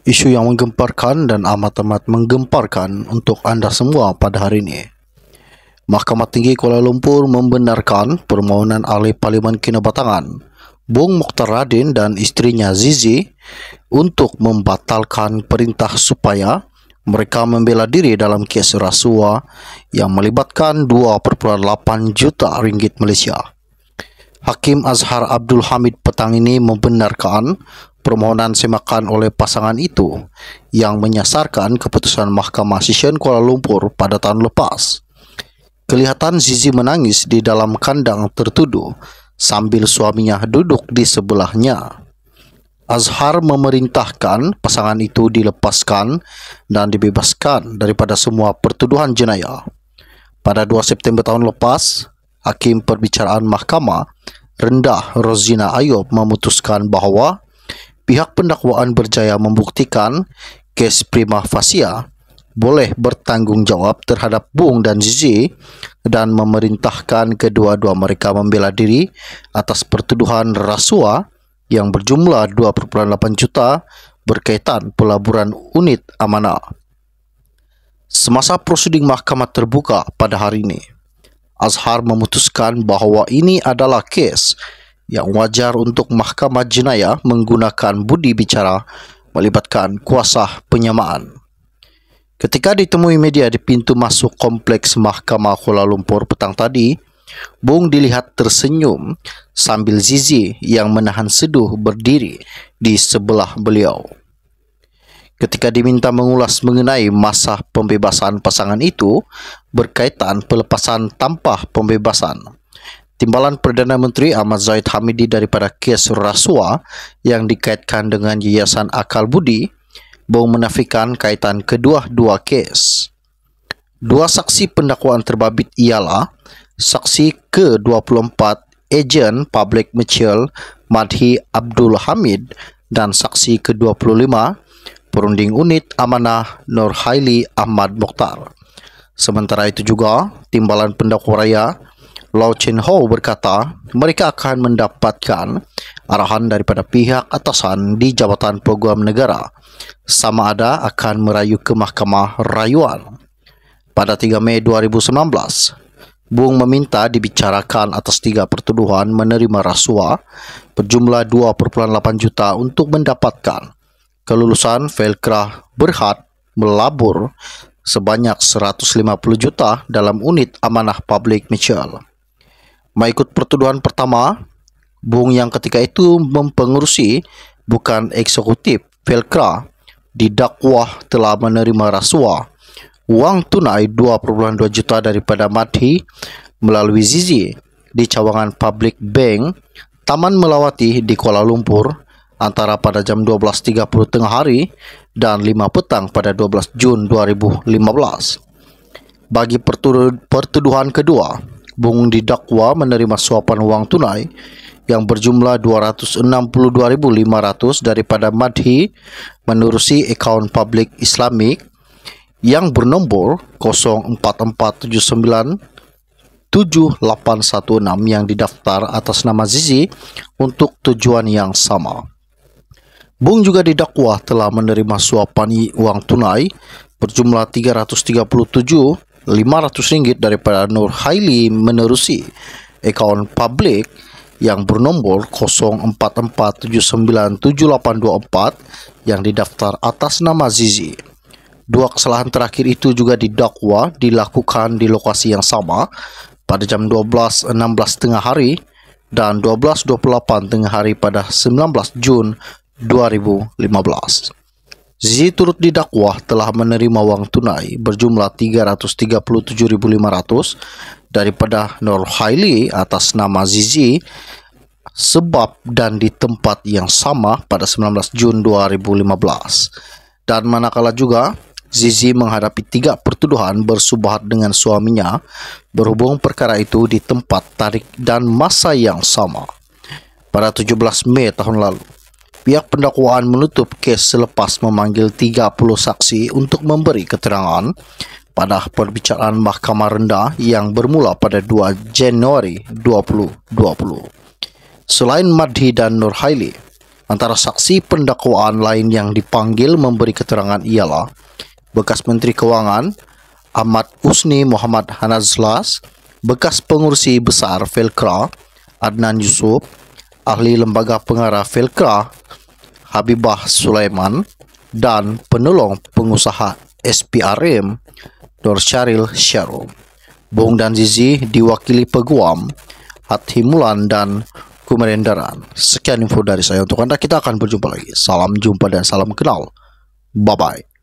Isu yang menggemparkan dan amat-amat menggemparkan untuk anda semua pada hari ini. Mahkamah Tinggi Kuala Lumpur membenarkan permohonan ahli Parlimen Kinabatangan Bung Mokhtar Radin dan isterinya Zizi untuk membatalkan perintah supaya mereka membela diri dalam kes rasuah yang melibatkan 2,8 juta ringgit Malaysia. Hakim Azhar Abdul Hamid petang ini membenarkan permohonan semakan oleh pasangan itu yang menyasarkan keputusan Mahkamah Session Kuala Lumpur pada tahun lepas. Kelihatan Zizi menangis di dalam kandang tertuduh sambil suaminya duduk di sebelahnya. Azhar memerintahkan pasangan itu dilepaskan dan dibebaskan daripada semua pertuduhan jenayah. Pada 2 September tahun lepas, Hakim Perbicaraan Mahkamah Rendah Rozina Ayub memutuskan bahawa pihak pendakwaan berjaya membuktikan kes prima facie boleh bertanggungjawab terhadap Bung dan Zizi dan memerintahkan kedua-dua mereka membela diri atas pertuduhan rasuah yang berjumlah 2,8 juta berkaitan pelaburan unit amanah. Semasa prosiding mahkamah terbuka pada hari ini, Azhar memutuskan bahawa ini adalah kes yang wajar untuk mahkamah jenayah menggunakan budi bicara melibatkan kuasa penyamaan. Ketika ditemui media di pintu masuk kompleks Mahkamah Kuala Lumpur petang tadi, Bung dilihat tersenyum sambil Zizi yang menahan seduh berdiri di sebelah beliau. Ketika diminta mengulas mengenai masa pembebasan pasangan itu berkaitan pelepasan tanpa pembebasan, Timbalan Perdana Menteri Ahmad Zahid Hamidi daripada kes rasuah yang dikaitkan dengan Yayasan Akal Budi, Bung menafikan kaitan kedua-dua kes. Dua saksi pendakwaan terbabit ialah saksi ke-24 Ejen Public Mitchell Madhi Abdul Hamid dan saksi ke-25 Perunding Unit Amanah Nur Haili Ahmad Mokhtar. Sementara itu juga, Timbalan Pendakwa Raya Lau Chin Ho berkata mereka akan mendapatkan arahan daripada pihak atasan di Jabatan Peguam Negara sama ada akan merayu ke Mahkamah Rayuan. Pada 3 Mei 2019, Bung meminta dibicarakan atas 3 pertuduhan menerima rasuah berjumlah 2,8 juta untuk mendapatkan kelulusan Felkrah Berhad melabur sebanyak 150 juta dalam unit amanah Public Mitchell. Mengikut pertuduhan pertama, Bung yang ketika itu mempengerusi bukan eksekutif Felkrah didakwa telah menerima rasuah wang tunai 2,2 juta daripada Madhi melalui Zizi di cawangan Public Bank Taman Melawati di Kuala Lumpur antara pada jam 12.30 tengah hari dan 5 petang pada 12 Jun 2015. Bagi pertuduhan kedua, Bung didakwa menerima suapan wang tunai yang berjumlah 262,500 daripada Madhi menerusi akaun publik Islamik yang bernombor 0447978116 yang didaftar atas nama Zizi untuk tujuan yang sama. Bung juga didakwa telah menerima suapan wang tunai berjumlah 337,500 ringgit daripada Nur Haili menerusi akaun publik yang bernombor 0447978224 yang didaftar atas nama Zizi. Dua kesalahan terakhir itu juga didakwa dilakukan di lokasi yang sama pada jam 12.16 tengah hari dan 12.28 tengah hari pada 19 Jun 2015. Zizi turut didakwa telah menerima wang tunai berjumlah 337,500 daripada Nur Haili atas nama Zizi sebab dan di tempat yang sama pada 19 Jun 2015. Dan manakala juga Zizi menghadapi 3 pertuduhan bersubahat dengan suaminya berhubung perkara itu di tempat, tarikh dan masa yang sama. Pada 17 Mei tahun lalu, pihak pendakwaan menutup kes selepas memanggil 30 saksi untuk memberi keterangan pada perbicaraan Mahkamah Rendah yang bermula pada 2 Januari 2020. Selain Madhi dan Nur Haili, Antara saksi pendakwaan lain yang dipanggil memberi keterangan ialah bekas Menteri Kewangan Ahmad Husni Muhammad Hanazlas, bekas pengurusi besar Felkra Adnan Yusuf, ahli lembaga pengarah Felkra Habibah Sulaiman, dan penolong pengusaha SPRM Nur Syaril Syarul. Bung dan Zizi diwakili Peguam, Hathimulan dan Kumerendaran. Sekian info dari saya untuk Anda. Kita akan berjumpa lagi. Salam jumpa dan salam kenal. Bye-bye.